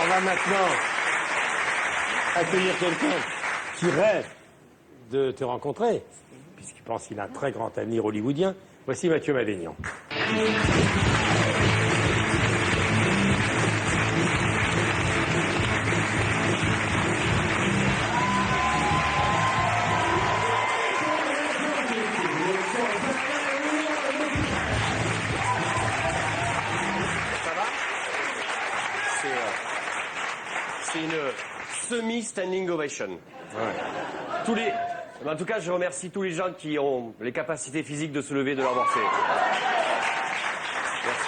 On va maintenant accueillir quelqu'un qui rêve de te rencontrer, puisqu'il pense qu'il a un très grand avenir hollywoodien. Voici Mathieu Madénian. C'est une semi-standing ovation. Ouais. En tout cas, je remercie tous les gens qui ont les capacités physiques de se lever de leur morceau.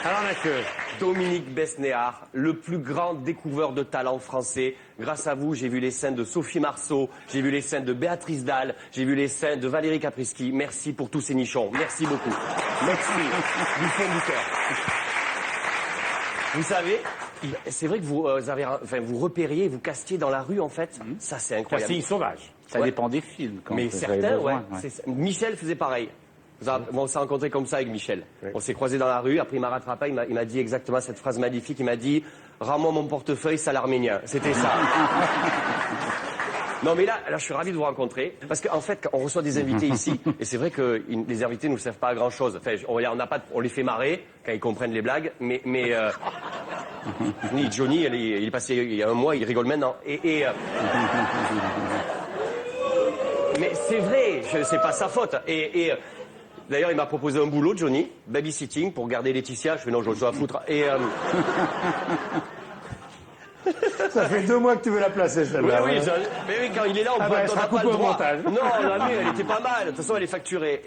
Alors, on a que Dominique Besnéard, le plus grand découvreur de talent français. Grâce à vous, j'ai vu les scènes de Sophie Marceau, j'ai vu les scènes de Béatrice Dalle, j'ai vu les scènes de Valérie Caprisky. Merci pour tous ces nichons. Merci beaucoup. Merci. Du fond du cœur. Vous savez, c'est vrai que vous repériez, vous castiez dans la rue, en fait. Ça, c'est incroyable. casting sauvage. Ça dépend des films. Quand Mais vous certains, avez besoin, Michel faisait pareil. On s'est rencontrés comme ça avec Michel. Oui. On s'est croisés dans la rue, après il m'a rattrapé, il m'a dit exactement cette phrase magnifique, il m'a dit « Rends-moi mon portefeuille, sale arménien ». C'était ça. Non mais là, je suis ravi de vous rencontrer, parce qu'en fait, on reçoit des invités ici, et c'est vrai que les invités ne nous servent pas à grand chose. Enfin, on les fait marrer quand ils comprennent les blagues, mais Johnny, il est passé il y a un mois, il rigole maintenant. Mais c'est vrai, c'est pas sa faute. D'ailleurs, il m'a proposé un boulot, Johnny, babysitting, pour garder Laetitia. Je fais non, je le dois foutre. Ça fait 2 mois que tu veux la placer, celle-là. Oui, mais oui, quand il est là, on n'a pas le droit. Montage. Non, la nuit, elle était pas mal. De toute façon, elle est facturée.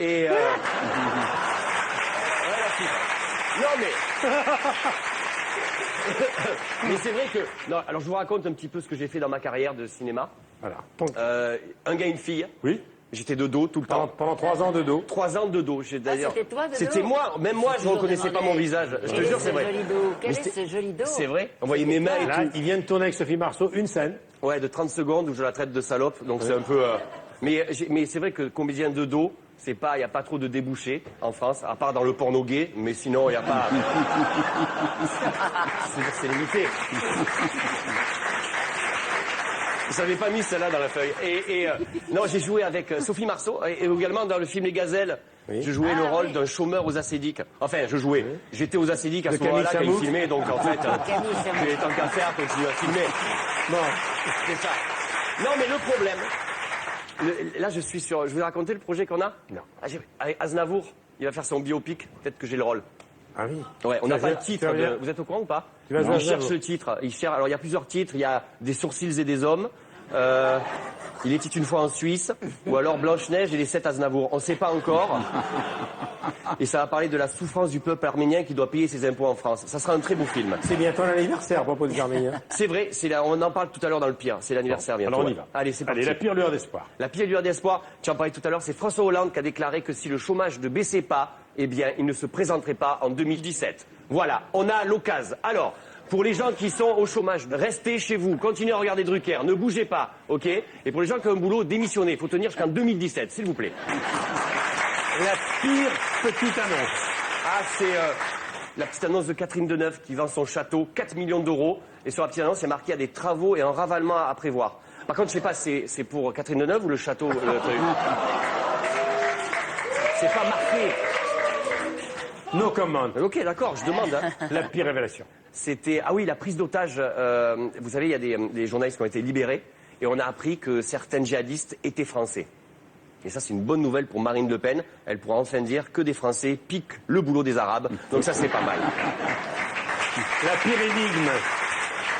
Non, mais... Mais c'est vrai que... Non, alors, je vous raconte un petit peu ce que j'ai fait dans ma carrière de cinéma. Voilà. Un gars, une fille. Oui. J'étais de dos tout le temps. Pendant 3 ans de dos. 3 ans de dos. C'était toi de dos? C'était moi. Même moi, je ne reconnaissais pas mon visage. Je te jure, c'est vrai. Quel est ce joli dos? C'est vrai. On voyait mes mains et Là, tout. il vient de tourner avec Sophie Marceau une scène. Ouais, de 30 secondes où je la traite de salope. Donc c'est un peu... Mais c'est vrai que comédien de dos, il n'y a pas trop de débouchés en France, à part dans le porno gay, mais sinon, il n'y a pas... C'est limité. Vous savez pas mis celle-là dans la feuille. Non, j'ai joué avec Sophie Marceau et également dans le film Les Gazelles. Oui. Je jouais le rôle d'un chômeur aux acédiques. Enfin, je jouais. Oui. J'étais aux acédiques à ce moment-là quand il filmait, donc en fait, tant qu'à faire, continue à filmer. Bon, c'est ça. Non, mais le problème, là, je vais vous raconter le projet qu'on a. Non. Avec Aznavour, il va faire son biopic. Peut-être que j'ai le rôle. Ah oui. Ouais, on n'a pas le titre. Vous êtes au courant ou pas? Il cherche le titre. Alors, il y a plusieurs titres. Il y a Des sourcils et des hommes. Il était une fois en Suisse. Ou alors Blanche-Neige et les 7 Aznavour. On ne sait pas encore. Et ça va parler de la souffrance du peuple arménien qui doit payer ses impôts en France. Ça sera un très beau film. C'est bientôt l'anniversaire à propos des Arméniens. C'est vrai. On en parle tout à l'heure dans le pire. C'est l'anniversaire bientôt. Alors on y va. Allez, c'est parti. Allez, la pire lueur d'espoir. La pire lueur d'espoir. Tu en parlais tout à l'heure. C'est François Hollande qui a déclaré que si le chômage ne baissait pas, eh bien, il ne se présenterait pas en 2017. Voilà, on a l'occasion. Alors, pour les gens qui sont au chômage, restez chez vous, continuez à regarder Drucker, ne bougez pas, ok? Et pour les gens qui ont un boulot, démissionnez. Il faut tenir jusqu'en 2017, s'il vous plaît. La pire petite annonce. Ah, c'est la petite annonce de Catherine Deneuve qui vend son château, 4 millions d'euros. Et sur la petite annonce, il y a marqué « Il y a des travaux et un ravalement à prévoir ». Par contre, je sais pas, c'est pour Catherine Deneuve ou le château C'est pas marqué. No comment. Ok, d'accord, je demande. Hein. La pire révélation. C'était, ah oui, la prise d'otage. Vous savez, il y a des journalistes qui ont été libérés et on a appris que certains djihadistes étaient français. Et ça, c'est une bonne nouvelle pour Marine Le Pen. Elle pourra enfin dire que des Français piquent le boulot des Arabes. Donc ça, c'est pas mal. La pire énigme.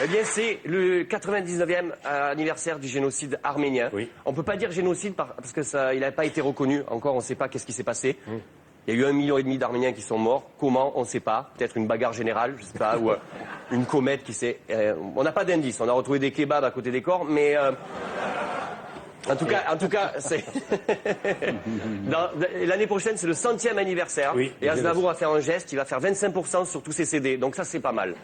Eh bien, c'est le 99e anniversaire du génocide arménien. Oui. On peut pas dire génocide parce que ça, il n'a pas été reconnu. Encore, on ne sait pas qu'est-ce qui s'est passé. Il y a eu 1,5 million d'Arméniens qui sont morts. Comment? On ne sait pas. Peut-être une bagarre générale, je sais pas, ou une comète qui s'est... on n'a pas d'indice. On a retrouvé des kebabs à côté des corps, mais... En tout cas, c'est... L'année prochaine, c'est le 100e anniversaire. Oui, et Aznavour va faire un geste, il va faire 25% sur tous ses CD. Donc ça, c'est pas mal.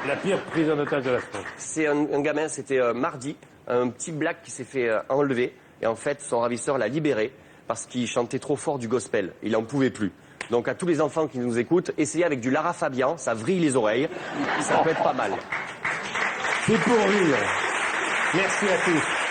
La pire prise en otage de la France. C'est un gamin, c'était mardi, un petit black qui s'est fait enlever. Et en fait, son ravisseur l'a libéré parce qu'il chantait trop fort du gospel. Il n'en pouvait plus. Donc à tous les enfants qui nous écoutent, essayez avec du Lara Fabian, ça vrille les oreilles. Ça peut être pas mal. C'est pour rire. Merci à tous.